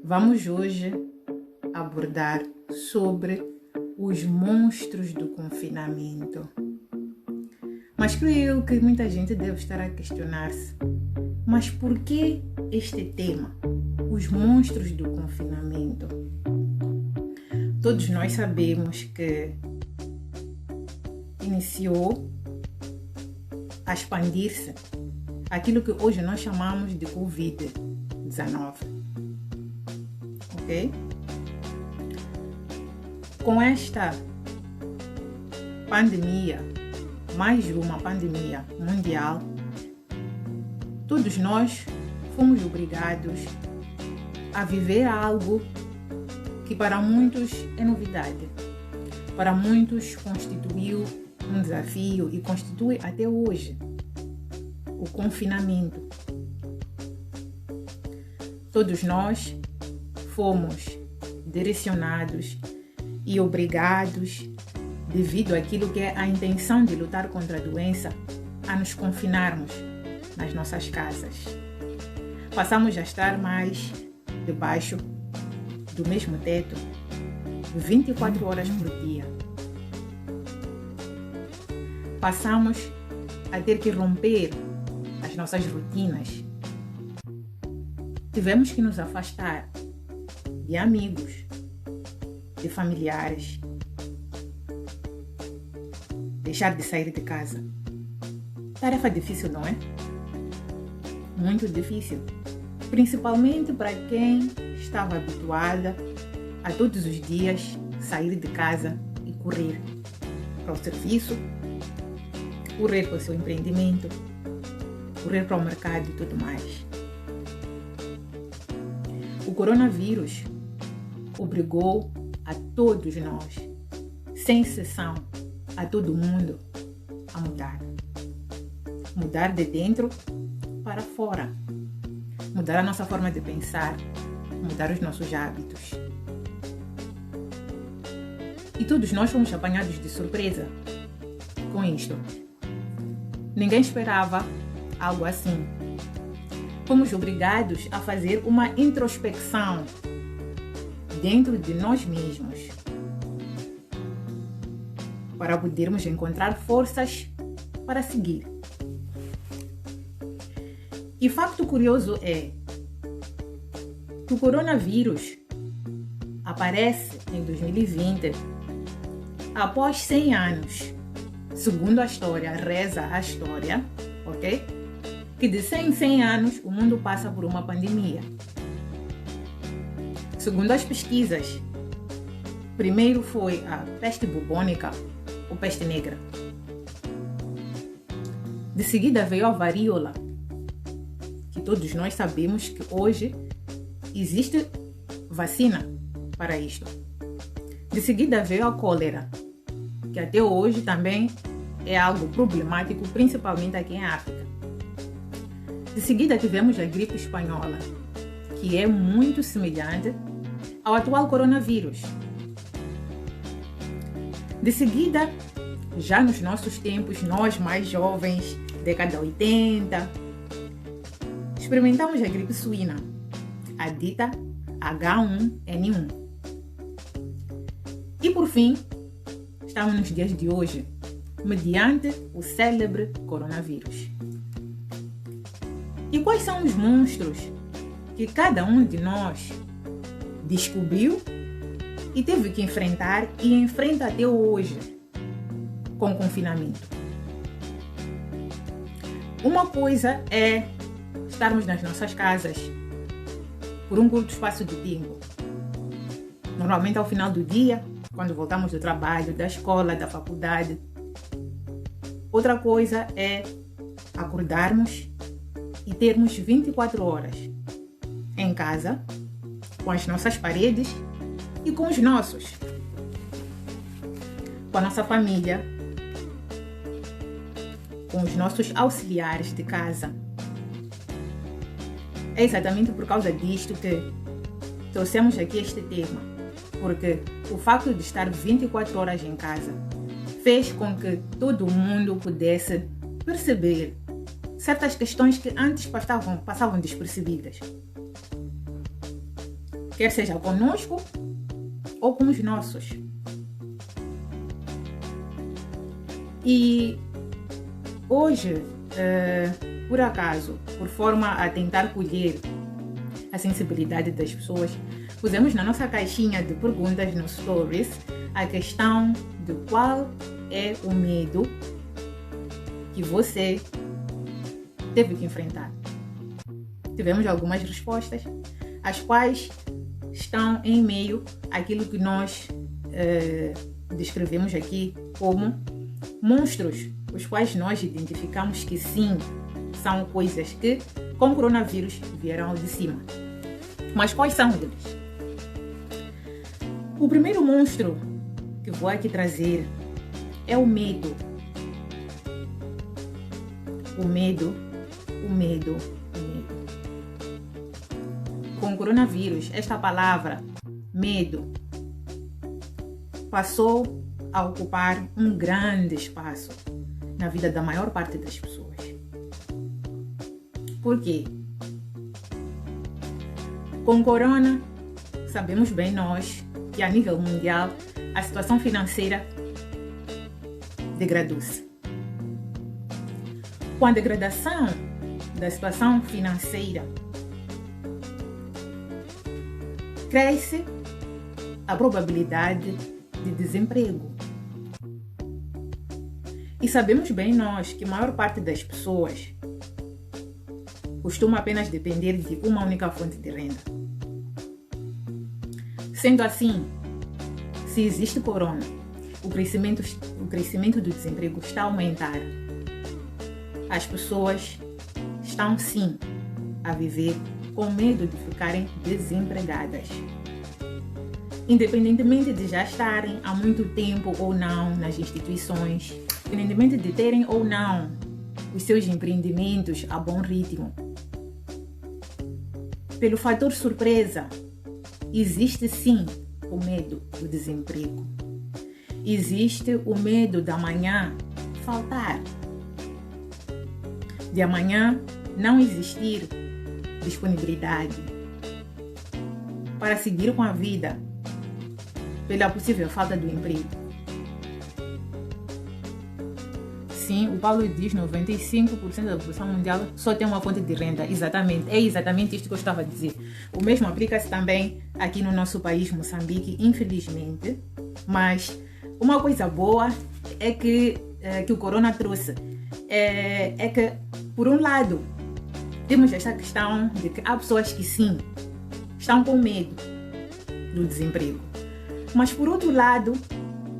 Vamos hoje abordar sobre os monstros do confinamento. Mas creio que muita gente deve estar a questionar-se: mas por que este tema? Os monstros do confinamento. Todos nós sabemos que iniciou a expandir-se aquilo que hoje nós chamamos de Covid-19. Ok? Com esta pandemia, mais de uma pandemia mundial, todos nós fomos obrigados a viver algo que para muitos é novidade, para muitos constituiu um desafio e constitui até hoje o confinamento. Todos nós fomos direcionados e obrigados, devido àquilo que é a intenção de lutar contra a doença, a nos confinarmos nas nossas casas. Passamos a estar mais debaixo do mesmo teto 24 horas por dia. Passamos a ter que romper as nossas rotinas. Tivemos que nos afastar de amigos, de familiares, deixar de sair de casa. Tarefa difícil, não é? Muito difícil. Principalmente para quem estava habituada a todos os dias sair de casa e correr para o serviço, correr para o seu empreendimento, correr para o mercado e tudo mais. O coronavírus obrigou a todos nós, sem exceção, a todo mundo, a mudar. Mudar de dentro para fora. Mudar a nossa forma de pensar, mudar os nossos hábitos. E todos nós fomos apanhados de surpresa com isto. Ninguém esperava algo assim. Fomos obrigados a fazer uma introspecção dentro de nós mesmos para podermos encontrar forças para seguir. E facto curioso é que o coronavírus aparece em 2020 após 100 anos. Segundo a história, reza a história, ok? Que de 100 em 100 anos o mundo passa por uma pandemia. Segundo as pesquisas, primeiro foi a peste bubônica ou peste negra. De seguida veio a varíola, que todos nós sabemos que hoje existe vacina para isto. De seguida veio a cólera, que até hoje também é algo problemático, principalmente aqui em África. De seguida tivemos a gripe espanhola, que é muito semelhante ao atual coronavírus. De seguida, já nos nossos tempos, nós mais jovens, década 80, experimentamos a gripe suína, a dita H1N1. E por fim, estamos nos dias de hoje, mediante o célebre coronavírus. E quais são os monstros que cada um de nós descobriu e teve que enfrentar e enfrenta até hoje com o confinamento? Uma coisa é estarmos nas nossas casas por um curto espaço de tempo. Normalmente ao final do dia, quando voltamos do trabalho, da escola, da faculdade. Outra coisa é acordarmos e termos 24 horas em casa, com as nossas paredes e com os nossos, com a nossa família, com os nossos auxiliares de casa. É exatamente por causa disto que trouxemos aqui este tema, porque o facto de estar 24 horas em casa fez com que todo mundo pudesse perceber certas questões que antes passavam despercebidas. quer seja conosco ou com os nossos. E hoje, por acaso, por forma a tentar colher a sensibilidade das pessoas, pusemos na nossa caixinha de perguntas no Stories a questão de qual é o medo que você teve que enfrentar. Tivemos algumas respostas, as quais estão em meio àquilo que nós descrevemos aqui como monstros, os quais nós identificamos que sim, são coisas que com o coronavírus vieram de cima. Mas quais são eles? O primeiro monstro que vou aqui trazer é o medo. O medo. Com o coronavírus, esta palavra, medo, passou a ocupar um grande espaço na vida da maior parte das pessoas. Por quê? Com o corona, sabemos bem nós que a nível mundial a situação financeira degradou-se. Com a degradação da situação financeira, cresce a probabilidade de desemprego. E sabemos bem nós que a maior parte das pessoas costuma apenas depender de uma única fonte de renda. Sendo assim, se existe corona, o crescimento do desemprego está a aumentar. As pessoas estão sim a viver com medo de ficarem desempregadas. Independentemente de já estarem há muito tempo ou não nas instituições, independentemente de terem ou não os seus empreendimentos a bom ritmo, pelo fator surpresa, existe sim o medo do desemprego. Existe o medo da amanhã faltar, de amanhã não existir disponibilidade para seguir com a vida pela possível falta do emprego. Sim, o Paulo diz 95% da população mundial só tem uma fonte de renda. Exatamente, é exatamente isto que eu estava a dizer. O mesmo aplica-se também aqui no nosso país, Moçambique, infelizmente. Mas uma coisa boa é que o corona trouxe é que, por um lado, temos esta questão de que há pessoas que sim, estão com medo do desemprego. Mas por outro lado,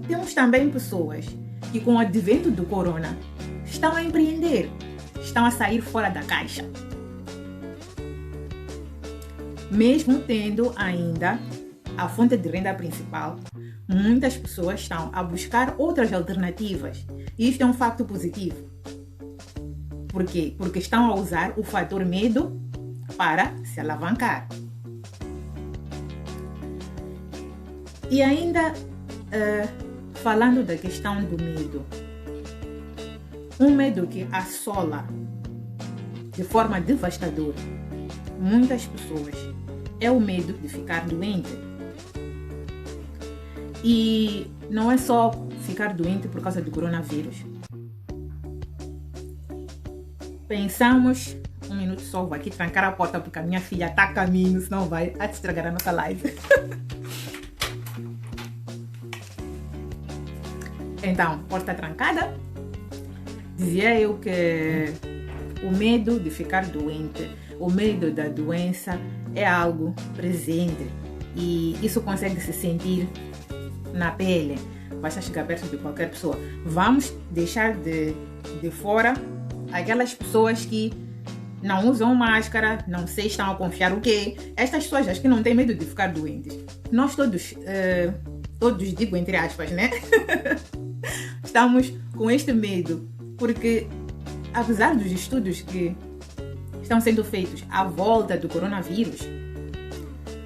temos também pessoas que com o advento do corona estão a empreender, estão a sair fora da caixa. Mesmo tendo ainda a fonte de renda principal, muitas pessoas estão a buscar outras alternativas. E isto é um facto positivo. Por quê? Porque estão a usar o fator medo para se alavancar. E ainda, falando da questão do medo, um medo que assola de forma devastadora muitas pessoas é o medo de ficar doente. E não é só ficar doente por causa do coronavírus. Pensamos, um minuto só, vou aqui trancar a porta porque a minha filha está a caminho, senão vai estragar a nossa live. Então, porta trancada. Dizia eu que o medo de ficar doente, o medo da doença é algo presente e isso consegue se sentir na pele. Basta chegar perto de qualquer pessoa. Vamos deixar de fora aquelas pessoas que não usam máscara, não sei, estão a confiar o quê. Estas pessoas acho que não têm medo de ficar doentes. Nós todos digo entre aspas, né? Estamos com este medo, porque apesar dos estudos que estão sendo feitos à volta do coronavírus,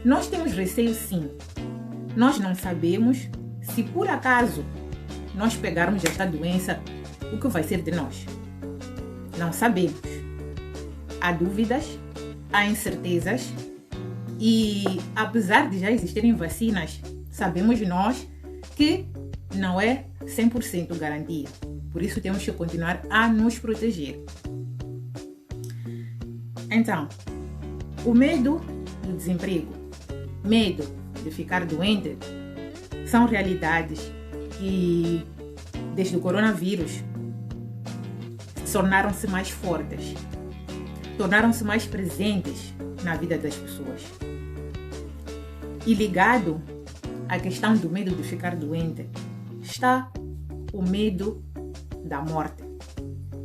nós temos receio sim. Nós não sabemos se por acaso nós pegarmos esta doença, o que vai ser de nós? Não sabemos. Há dúvidas, há incertezas, E apesar de já existirem vacinas, sabemos nós que não é 100% garantia. Por isso temos que continuar a nos proteger. Então, o medo do desemprego, medo de ficar doente, são realidades que, desde o coronavírus, tornaram-se mais fortes, tornaram-se mais presentes na vida das pessoas. E ligado à questão do medo de ficar doente, está o medo da morte.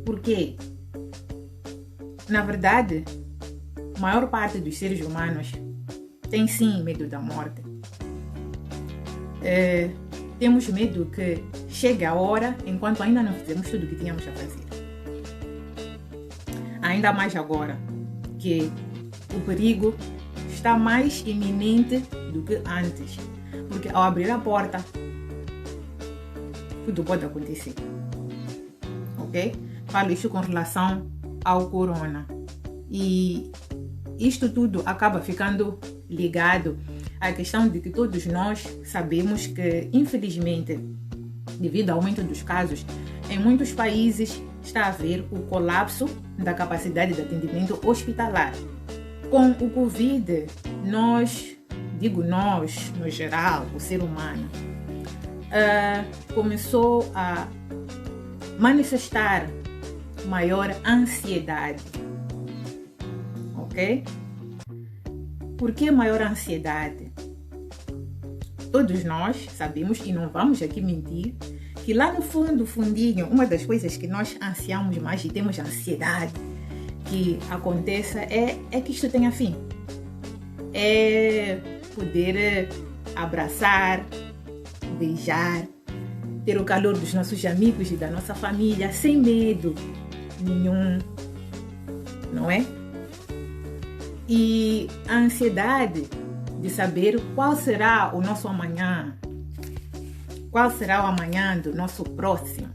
Por quê? Na verdade, a maior parte dos seres humanos tem sim medo da morte. Temos medo que chegue a hora enquanto ainda não fizemos tudo o que tínhamos a fazer. Ainda mais agora que o perigo está mais iminente do que antes. Porque ao abrir a porta, tudo pode acontecer. Ok? Falo isso com relação ao corona. E isto tudo acaba ficando ligado à questão de que todos nós sabemos que, infelizmente, devido ao aumento dos casos, em muitos países está a haver o colapso da capacidade de atendimento hospitalar. Com o Covid, digo nós, no geral, o ser humano, começou a manifestar maior ansiedade. Ok? Por que maior ansiedade? Todos nós sabemos, e não vamos aqui mentir, que lá no fundo, fundinho, uma das coisas que nós ansiamos mais e temos ansiedade que aconteça é que isto tenha fim. É poder abraçar, beijar, ter o calor dos nossos amigos e da nossa família sem medo nenhum, não é? E a ansiedade de saber qual será o nosso amanhã, qual será o amanhã do nosso próximo,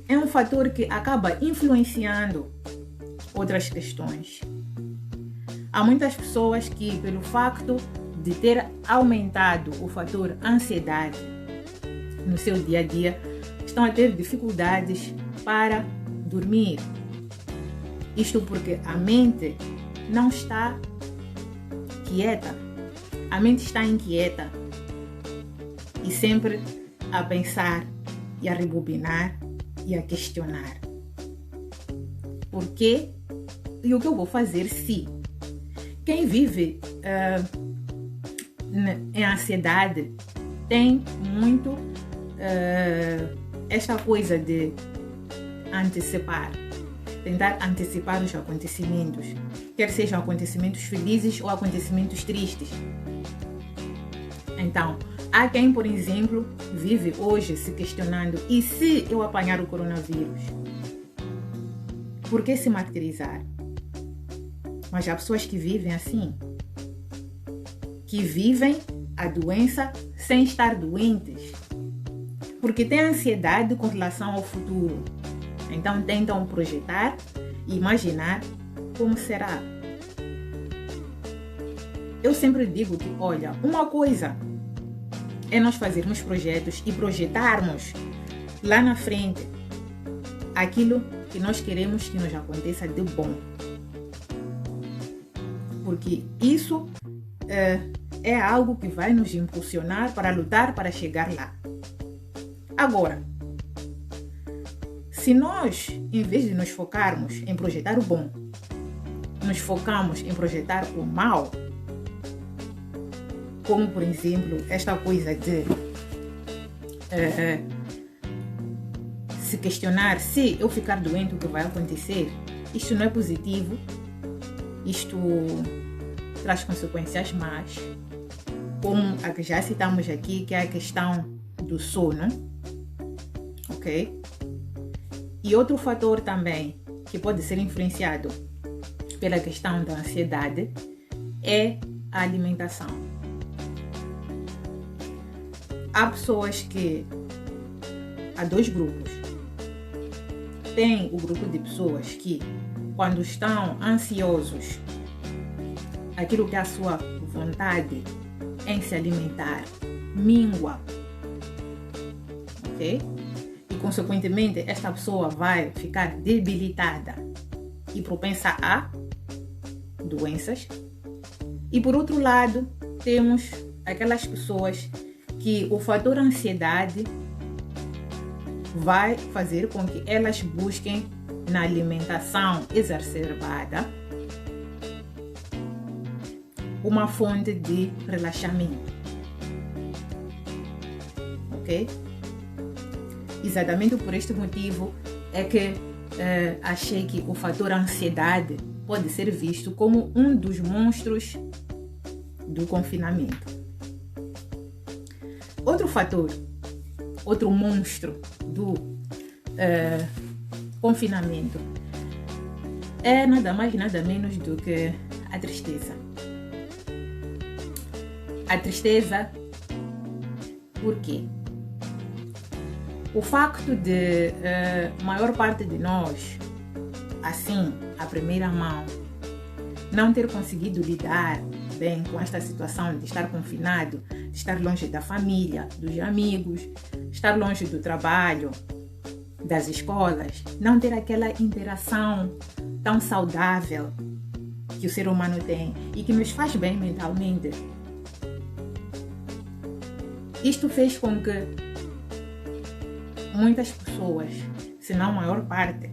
é um fator que acaba influenciando outras questões. Há muitas pessoas que, pelo facto de ter aumentado o fator ansiedade no seu dia a dia, estão a ter dificuldades para dormir. Isto porque a mente não está quieta. A mente está inquieta e sempre a pensar e a rebobinar e a questionar. Por quê? E o que eu vou fazer se? Quem vive em ansiedade tem muito esta coisa de antecipar. Tentar antecipar os acontecimentos, quer sejam acontecimentos felizes ou acontecimentos tristes. Então, há quem, por exemplo, vive hoje se questionando: e se eu apanhar o coronavírus? Por que se martirizar? Mas há pessoas que vivem assim, que vivem a doença sem estar doentes, porque têm ansiedade com relação ao futuro. Então tentam projetar e imaginar como será. Eu sempre digo que, olha, uma coisa é nós fazermos projetos e projetarmos lá na frente aquilo que nós queremos que nos aconteça de bom. Porque isso é algo que vai nos impulsionar para lutar para chegar lá. Agora, se nós, em vez de nos focarmos em projetar o bom, nos focamos em projetar o mal, como por exemplo esta coisa de se questionar: se eu ficar doente, o que vai acontecer? Isto não é positivo, isto traz consequências más, como a que já citamos aqui, que é a questão do sono, ok? E outro fator também que pode ser influenciado pela questão da ansiedade é a alimentação. Há pessoas que... Há dois grupos. Tem o grupo de pessoas que, quando estão ansiosos, aquilo que é a sua vontade em se alimentar mingua, ok? E consequentemente esta pessoa vai ficar debilitada e propensa a doenças. E por outro lado, temos aquelas pessoas que o fator ansiedade vai fazer com que elas busquem na alimentação exacerbada uma fonte de relaxamento, ok? Exatamente por este motivo é que achei que o fator ansiedade pode ser visto como um dos monstros do confinamento. Outro fator, outro monstro do confinamento é nada mais nada menos do que a tristeza. A tristeza, por quê? O facto de maior parte de nós, assim, à primeira mão, não ter conseguido lidar bem com esta situação de estar confinado, de estar longe da família, dos amigos, estar longe do trabalho, das escolas, não ter aquela interação tão saudável que o ser humano tem e que nos faz bem mentalmente. Isto fez com que muitas pessoas, se não a maior parte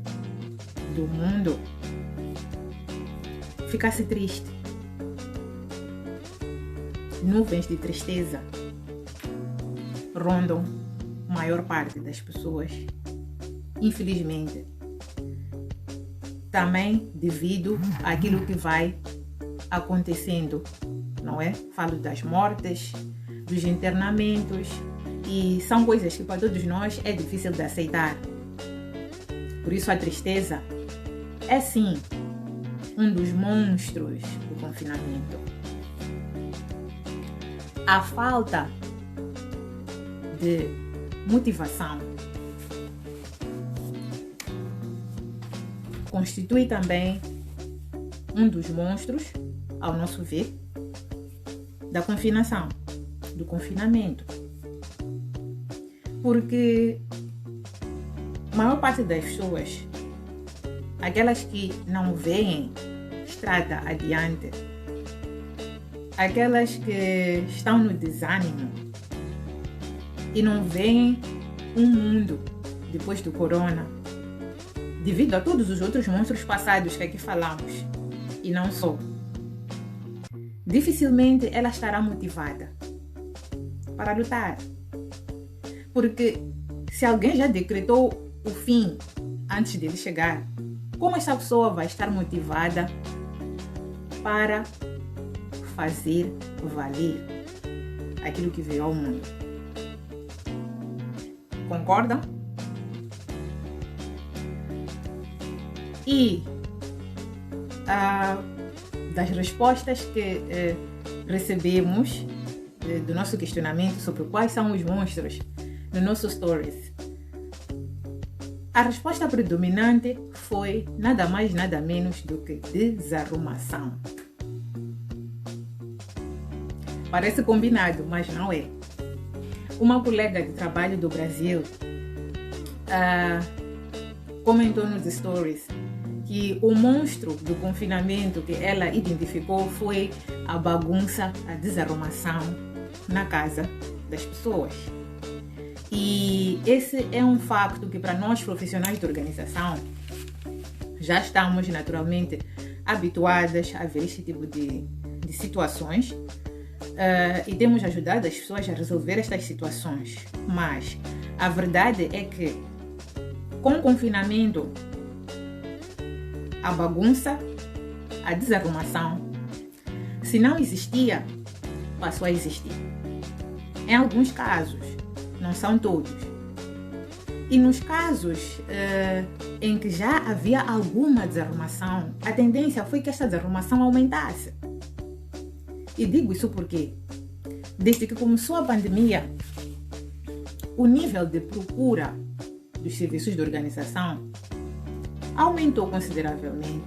do mundo, ficasse triste. Nuvens de tristeza rondam a maior parte das pessoas, infelizmente. Também devido àquilo que vai acontecendo, não é? Falo das mortes, dos internamentos, e são coisas que para todos nós é difícil de aceitar. Por isso a tristeza é sim um dos monstros do confinamento. A falta de motivação constitui também um dos monstros, ao nosso ver, da confinação, do confinamento. Porque a maior parte das pessoas, aquelas que não veem estrada adiante, aquelas que estão no desânimo e não veem um mundo depois do corona, devido a todos os outros monstros passados que aqui falamos, e não só, dificilmente ela estará motivada para lutar. Porque se alguém já decretou o fim antes dele chegar, como essa pessoa vai estar motivada para fazer valer aquilo que veio ao mundo? Concordam? E das respostas que recebemos do nosso questionamento sobre quais são os monstros no nosso stories, a resposta predominante foi nada mais nada menos do que desarrumação. Parece combinado, mas não é. Uma colega de trabalho do Brasil comentou nos stories que o monstro do confinamento que ela identificou foi a bagunça, a desarrumação na casa das pessoas. E esse é um facto que para nós profissionais de organização já estamos naturalmente habituadas a ver este tipo de situações e temos ajudado as pessoas a resolver estas situações. Mas a verdade é que com o confinamento, a bagunça, a desarrumação, se não existia, passou a existir. Em alguns casos, não são todos. E nos casos em que já havia alguma desarrumação, a tendência foi que esta desarrumação aumentasse. E digo isso porque, desde que começou a pandemia, o nível de procura dos serviços de organização aumentou consideravelmente.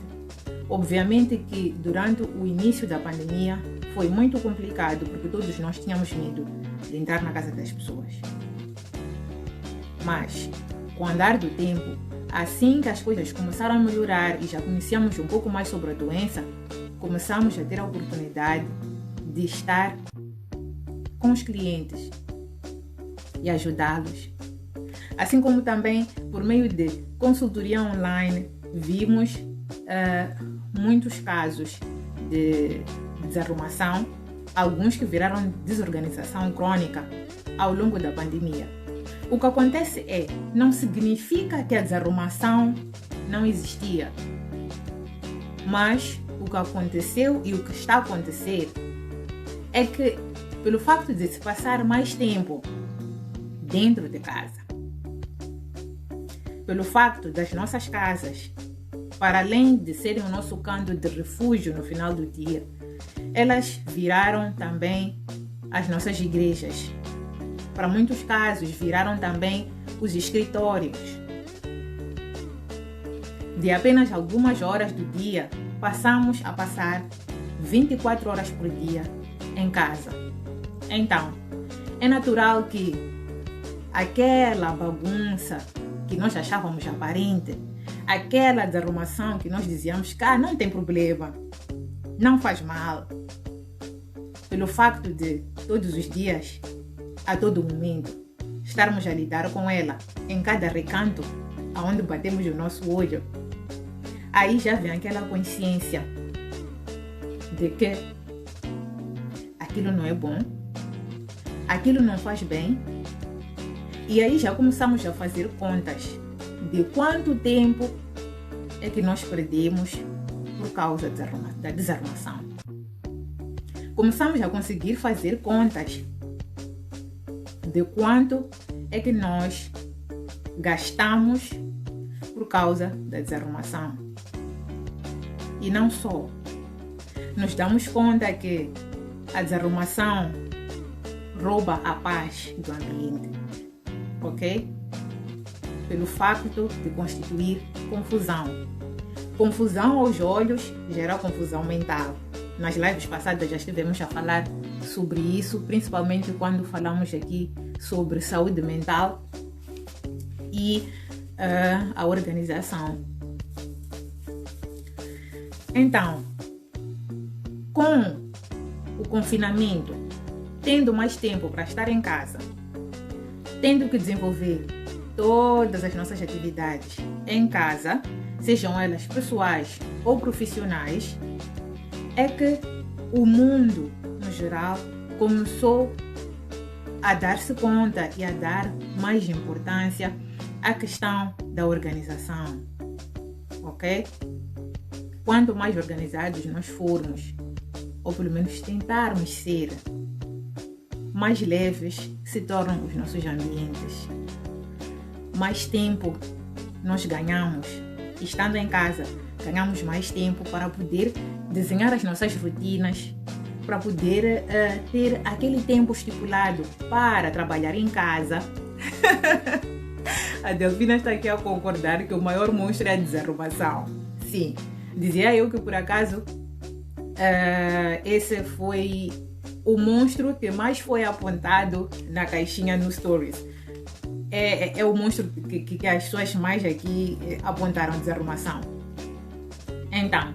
Obviamente que durante o início da pandemia foi muito complicado, porque todos nós tínhamos medo de entrar na casa das pessoas. Mas, com o andar do tempo, assim que as coisas começaram a melhorar e já conhecíamos um pouco mais sobre a doença, começamos a ter a oportunidade de estar com os clientes e ajudá-los. Assim como também, por meio de consultoria online, vimos muitos casos de desarrumação, alguns que viraram desorganização crônica ao longo da pandemia. O que acontece não significa que a desarrumação não existia, mas o que aconteceu e o que está a acontecer é que, pelo facto de se passar mais tempo dentro de casa, pelo facto das nossas casas, para além de serem o nosso canto de refúgio no final do dia, elas viraram também as nossas igrejas. Para muitos casos, viraram também os escritórios. De apenas algumas horas do dia, passamos a passar 24 horas por dia em casa. Então, é natural que aquela bagunça que nós achávamos aparente, aquela desarrumação que nós dizíamos que não tem problema, não faz mal, pelo facto de todos os dias, a todo momento, estarmos a lidar com ela em cada recanto aonde batemos o nosso olho, aí já vem aquela consciência de que aquilo não é bom, aquilo não faz bem, e aí já começamos a fazer contas de quanto tempo é que nós perdemos por causa da desarrumação. Começamos a conseguir fazer contas de quanto é que nós gastamos por causa da desarrumação. E não só. Nos damos conta que a desarrumação rouba a paz do ambiente, ok? Pelo facto de constituir confusão. Confusão aos olhos gera confusão mental. Nas lives passadas já estivemos a falar sobre isso, principalmente quando falamos aqui sobre saúde mental e a organização. Então, com o confinamento, tendo mais tempo para estar em casa, tendo que desenvolver todas as nossas atividades em casa, sejam elas pessoais ou profissionais, é que o mundo, no geral, começou a dar-se conta e a dar mais importância à questão da organização, ok? Quanto mais organizados nós formos, ou pelo menos tentarmos ser, mais leves se tornam os nossos ambientes. Mais tempo nós ganhamos. Estando em casa, ganhamos mais tempo para poder desenhar as nossas rotinas, para poder ter aquele tempo estipulado para trabalhar em casa. A Delfina está aqui a concordar que o maior monstro é a desarrumação. Sim, dizia eu que por acaso esse foi o monstro que mais foi apontado na caixinha no Stories. É o monstro que as pessoas mais aqui apontaram, desarrumação. Então,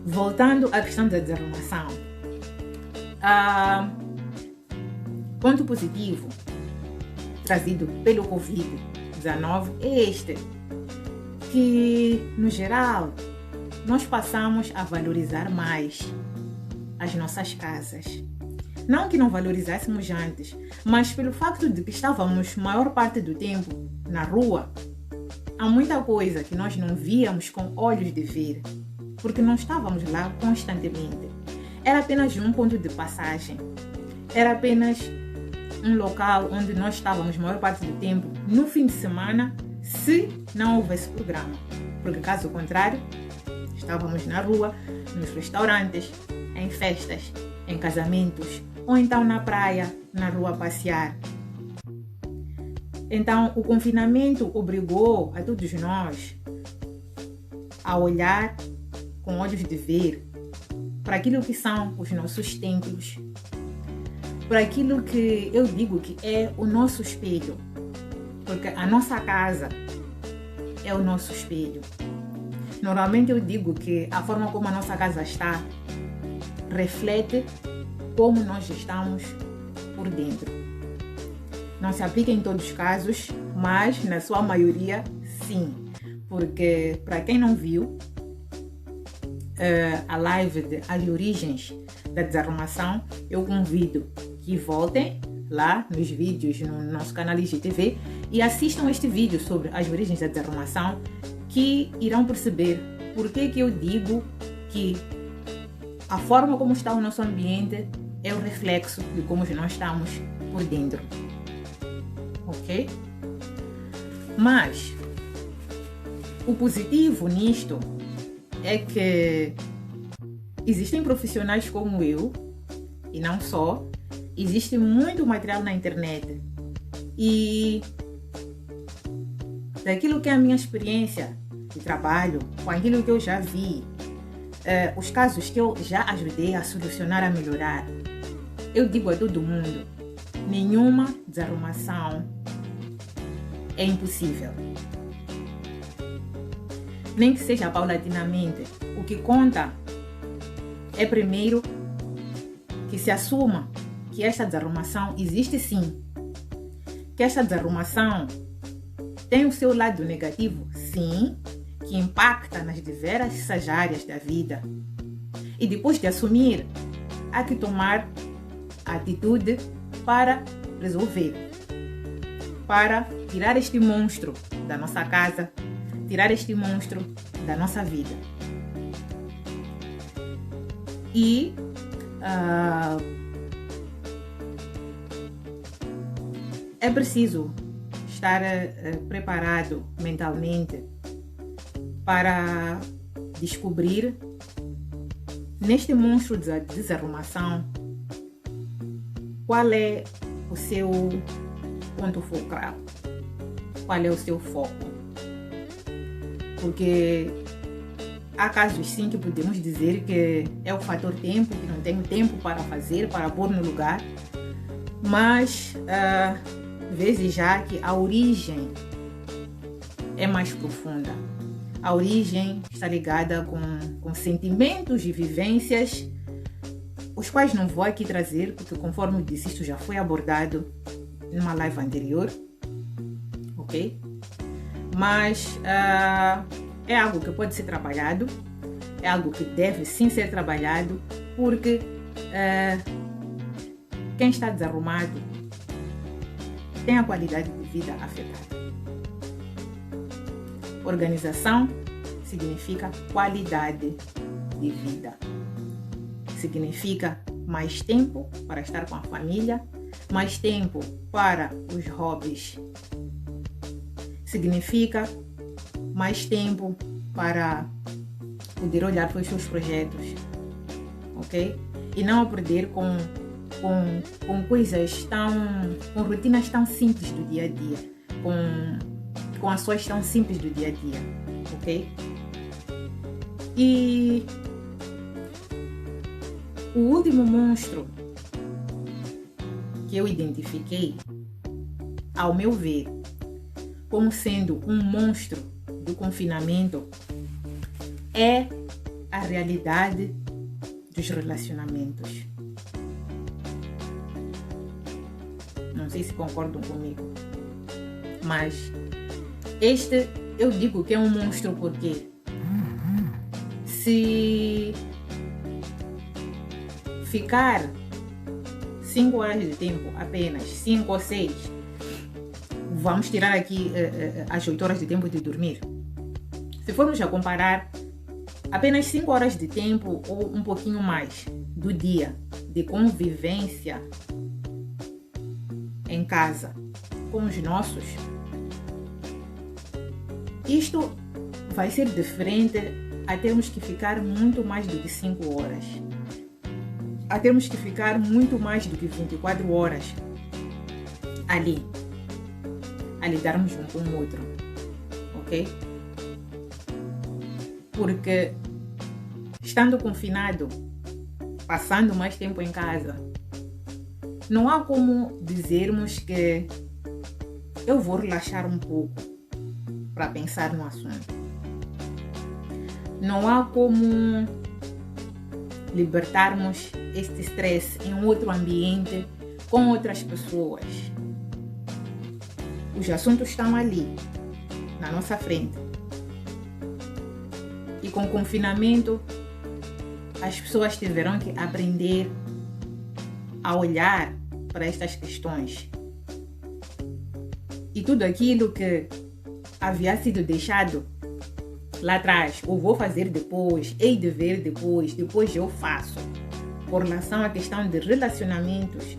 voltando à questão da desarrumação, ponto positivo trazido pelo Covid-19 é este, que no geral nós passamos a valorizar mais as nossas casas. Não que não valorizássemos antes, mas pelo facto de que estávamos maior parte do tempo na rua, há muita coisa que nós não víamos com olhos de ver, porque não estávamos lá constantemente. Era apenas um ponto de passagem. Era apenas um local onde nós estávamos maior parte do tempo no fim de semana, se não houvesse programa. Porque caso contrário, estávamos na rua, nos restaurantes, em festas, em casamentos, ou então na praia, na rua a passear. Então, o confinamento obrigou a todos nós a olhar com olhos de ver para aquilo que são os nossos templos, para aquilo que eu digo que é o nosso espelho, porque a nossa casa é o nosso espelho. Normalmente eu digo que a forma como a nossa casa está reflete como nós estamos por dentro. Não se aplica em todos os casos, mas na sua maioria sim, porque para quem não viu a live de As Origens da Desarrumação, eu convido que voltem lá nos vídeos no nosso canal IGTV e assistam este vídeo sobre as origens da desarrumação, que irão perceber por que eu digo que a forma como está o nosso ambiente é o reflexo de como nós estamos por dentro. Ok? Mas o positivo nisto é que existem profissionais como eu, e não só, existe muito material na internet. E daquilo que é a minha experiência de trabalho, com aquilo que eu já vi, os casos que eu já ajudei a solucionar, a melhorar, eu digo a todo mundo, nenhuma desarrumação é impossível. Nem que seja paulatinamente. O que conta é primeiro que se assuma que esta desarrumação existe sim. Que esta desarrumação tem o seu lado negativo, sim, que impacta nas diversas áreas da vida. E depois de assumir, há que tomar atitude para resolver, para tirar este monstro da nossa casa, tirar este monstro da nossa vida. E é preciso estar preparado mentalmente para descobrir neste monstro de desarrumação qual é o seu ponto focal, qual é o seu foco. Porque há casos sim que podemos dizer que é o fator tempo, que não tenho tempo para fazer, para pôr no lugar, mas vezes já que a origem é mais profunda. A origem está ligada com sentimentos e vivências, os quais não vou aqui trazer, porque conforme eu disse, isto já foi abordado numa live anterior, ok? Mas é algo que pode ser trabalhado, é algo que deve sim ser trabalhado, porque quem está desarrumado tem a qualidade de vida afetada. Organização significa qualidade de vida. Significa mais tempo para estar com a família, mais tempo para os hobbies. Significa mais tempo para poder olhar para os seus projetos, ok? E não a perder com coisas com rotinas tão simples do dia a dia, com ações tão simples do dia a dia, ok? E o último monstro que eu identifiquei, ao meu ver, como sendo um monstro do confinamento, é a realidade dos relacionamentos. Não sei se concordam comigo, mas este eu digo que é um monstro porque se ficar 5 horas de tempo, apenas 5 ou 6, vamos tirar aqui as 8 horas de tempo de dormir. Se formos a comparar apenas 5 horas de tempo ou um pouquinho mais do dia de convivência em casa com os nossos, isto vai ser diferente a termos que ficar muito mais do que 5 horas. A termos que ficar muito mais do que 24 horas ali, a lidarmos um com o outro, ok? Porque estando confinado, passando mais tempo em casa, não há como dizermos que eu vou relaxar um pouco para pensar no assunto. Não há como libertarmos este estresse em outro ambiente, com outras pessoas. Os assuntos estão ali, na nossa frente. E com o confinamento, as pessoas tiveram que aprender a olhar para estas questões. E tudo aquilo que havia sido deixado lá atrás, ou vou fazer depois, hei de ver depois eu faço, com relação à questão de relacionamentos.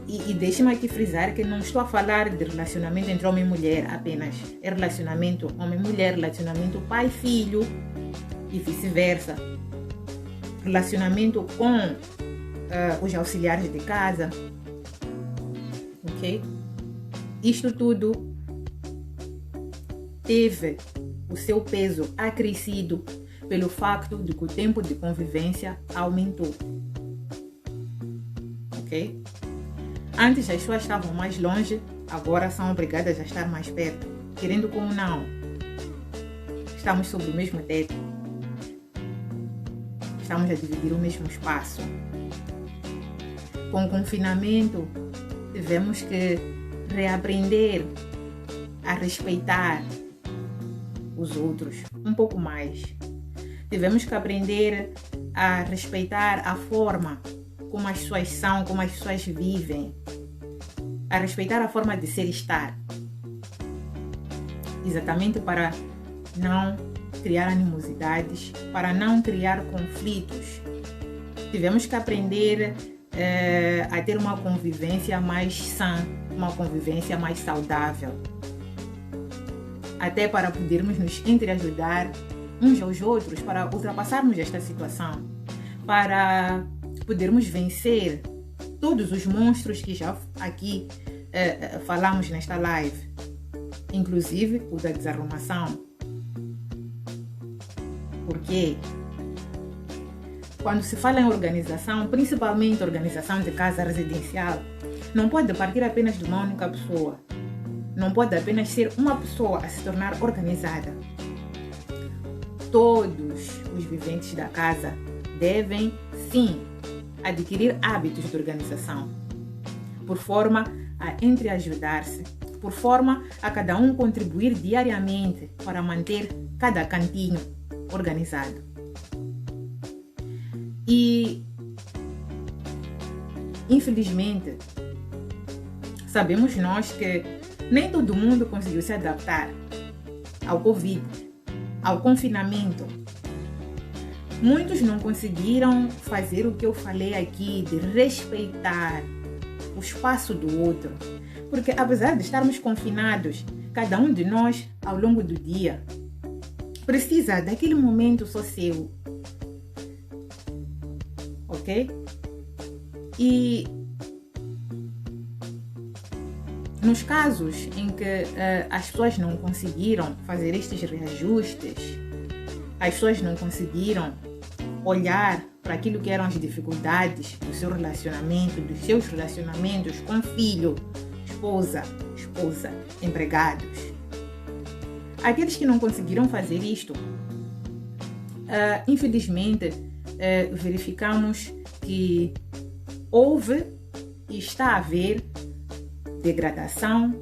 E deixe-me aqui frisar que não estou a falar de relacionamento entre homem e mulher apenas. É relacionamento homem-mulher, relacionamento pai-filho e vice-versa. Relacionamento com os auxiliares de casa. Ok? Isto tudo teve o seu peso acrescido pelo facto de que o tempo de convivência aumentou. Ok? Antes as pessoas estavam mais longe, agora são obrigadas a estar mais perto. Querendo como não, estamos sob o mesmo teto. Estamos a dividir o mesmo espaço. Com o confinamento, tivemos que reaprender a respeitar os outros um pouco mais. Tivemos que aprender a respeitar a forma como as pessoas são, como as pessoas vivem, a respeitar a forma de ser e estar, exatamente para não criar animosidades, para não criar conflitos. Tivemos que aprender a ter uma convivência mais sã, uma convivência mais saudável, até para podermos nos entreajudar uns aos outros, para ultrapassarmos esta situação, para podermos vencer todos os monstros que já aqui falamos nesta live, inclusive o da desarrumação. Porque quando se fala em organização, principalmente organização de casa residencial, não pode partir apenas de uma única pessoa. Não pode apenas ser uma pessoa a se tornar organizada. Todos os viventes da casa devem, sim, adquirir hábitos de organização, por forma a entreajudar-se, por forma a cada um contribuir diariamente para manter cada cantinho organizado. E, infelizmente, sabemos nós que nem todo mundo conseguiu se adaptar ao Covid, ao confinamento. Muitos não conseguiram fazer o que eu falei aqui, de respeitar o espaço do outro. Porque apesar de estarmos confinados, cada um de nós, ao longo do dia, precisa daquele momento só seu. Ok? E nos casos em que as pessoas não conseguiram fazer estes reajustes, as pessoas não conseguiram olhar para aquilo que eram as dificuldades do seu relacionamento, dos seus relacionamentos com filho, esposa, empregados. Aqueles que não conseguiram fazer isto, infelizmente, verificamos que houve e está a haver degradação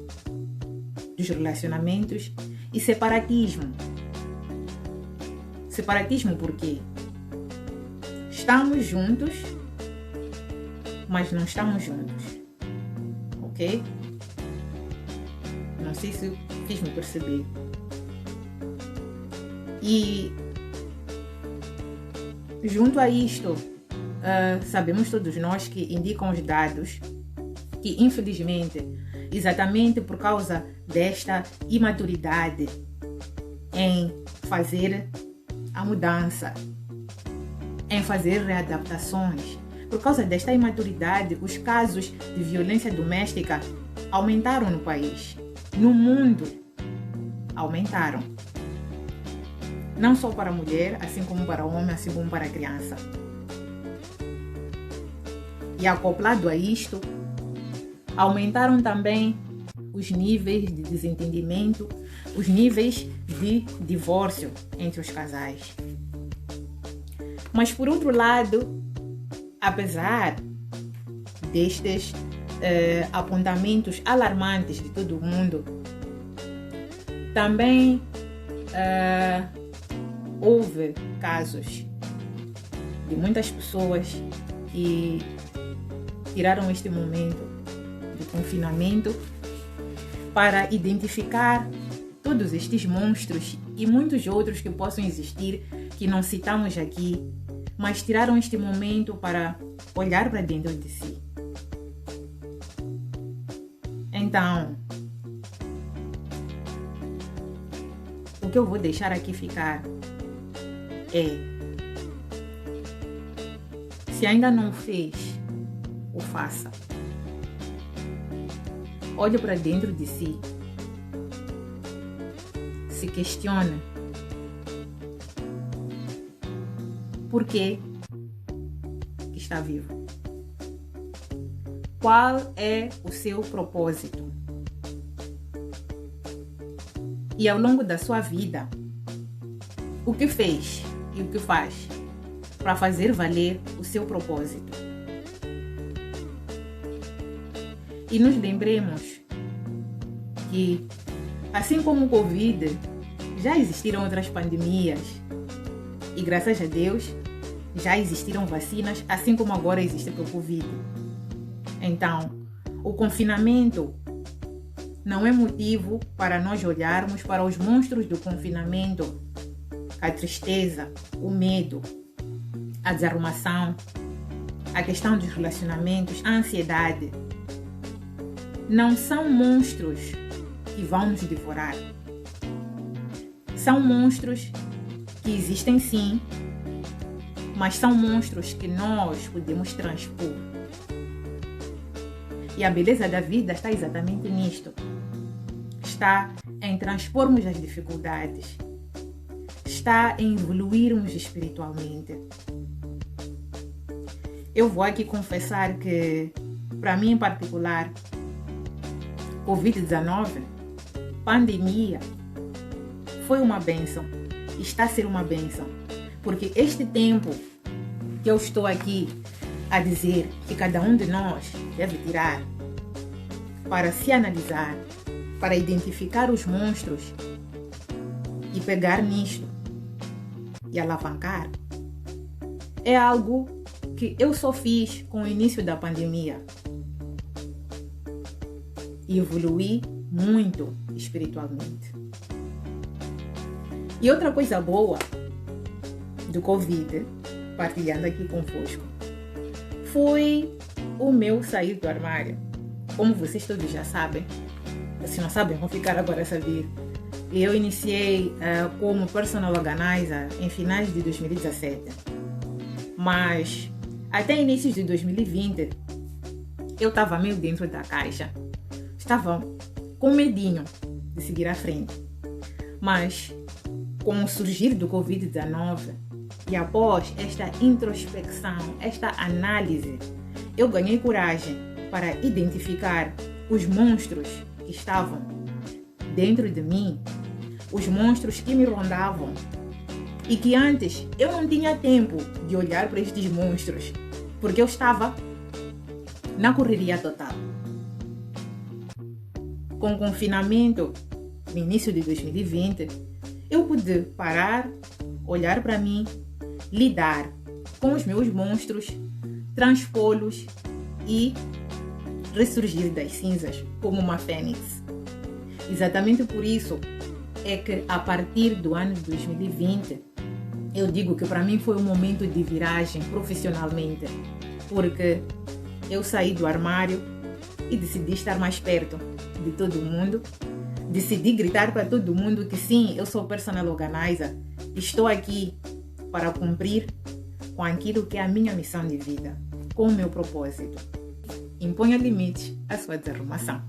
dos relacionamentos e separatismo. Separatismo por quê? Estamos juntos, mas não estamos juntos. Ok? Não sei se fiz-me perceber. E junto a isto, sabemos todos nós que indicam os dados que, infelizmente, exatamente por causa desta imaturidade em fazer a mudança, em fazer readaptações, por causa desta imaturidade, os casos de violência doméstica aumentaram no país. No mundo, aumentaram. não só para a mulher, assim como para o homem, assim como para a criança. E acoplado a isto, aumentaram também os níveis de desentendimento, os níveis de divórcio entre os casais. Mas por outro lado, apesar destes apontamentos alarmantes de todo mundo, também houve casos de muitas pessoas que tiraram este momento de confinamento para identificar todos estes monstros e muitos outros que possam existir que não citamos aqui, mas tiraram este momento para olhar para dentro de si. Então, o que eu vou deixar aqui ficar é: se ainda não o fez, o faça. Olhe para dentro de si. Se questione. Por que está vivo? Qual é o seu propósito? E ao longo da sua vida, o que fez e o que faz para fazer valer o seu propósito? E nos lembremos que, assim como o Covid, já existiram outras pandemias. E graças a Deus, já existiram vacinas, assim como agora existe para o Covid. Então, o confinamento não é motivo para nós olharmos para os monstros do confinamento, a tristeza, o medo, a desarrumação, a questão dos relacionamentos, a ansiedade. Não são monstros que vão nos devorar. São monstros que existem sim, mas são monstros que nós podemos transpor. E a beleza da vida está exatamente nisto. Está em transpormos as dificuldades. Está em evoluirmos espiritualmente. Eu vou aqui confessar que, para mim em particular, Covid-19, pandemia, foi uma bênção. Está a ser uma bênção. Porque este tempo que eu estou aqui a dizer que cada um de nós deve tirar para se analisar, para identificar os monstros e pegar nisto e alavancar, é algo que eu só fiz com o início da pandemia. E evoluí muito espiritualmente. E outra coisa boa do Covid, partilhando aqui convosco, foi o meu sair do armário. Como vocês todos já sabem, se não sabem, vão ficar agora a saber. Eu iniciei como personal organizer em finais de 2017. Mas até inícios de 2020, eu estava meio dentro da caixa. Estava com medinho de seguir à frente. Mas com o surgir do Covid-19 e após esta introspecção, esta análise, eu ganhei coragem para identificar os monstros que estavam dentro de mim, os monstros que me rondavam e que antes eu não tinha tempo de olhar para estes monstros porque eu estava na correria total. Com o confinamento no início de 2020, eu pude parar, olhar para mim, lidar com os meus monstros, transpô-los e ressurgir das cinzas como uma fênix. Exatamente por isso é que a partir do ano de 2020, eu digo que para mim foi um momento de viragem profissionalmente, porque eu saí do armário e decidi estar mais perto de todo mundo. Decidi gritar para todo mundo que sim, eu sou personal organizer. Estou aqui para cumprir com aquilo que é a minha missão de vida, com o meu propósito. Imponha limites à sua desarrumação.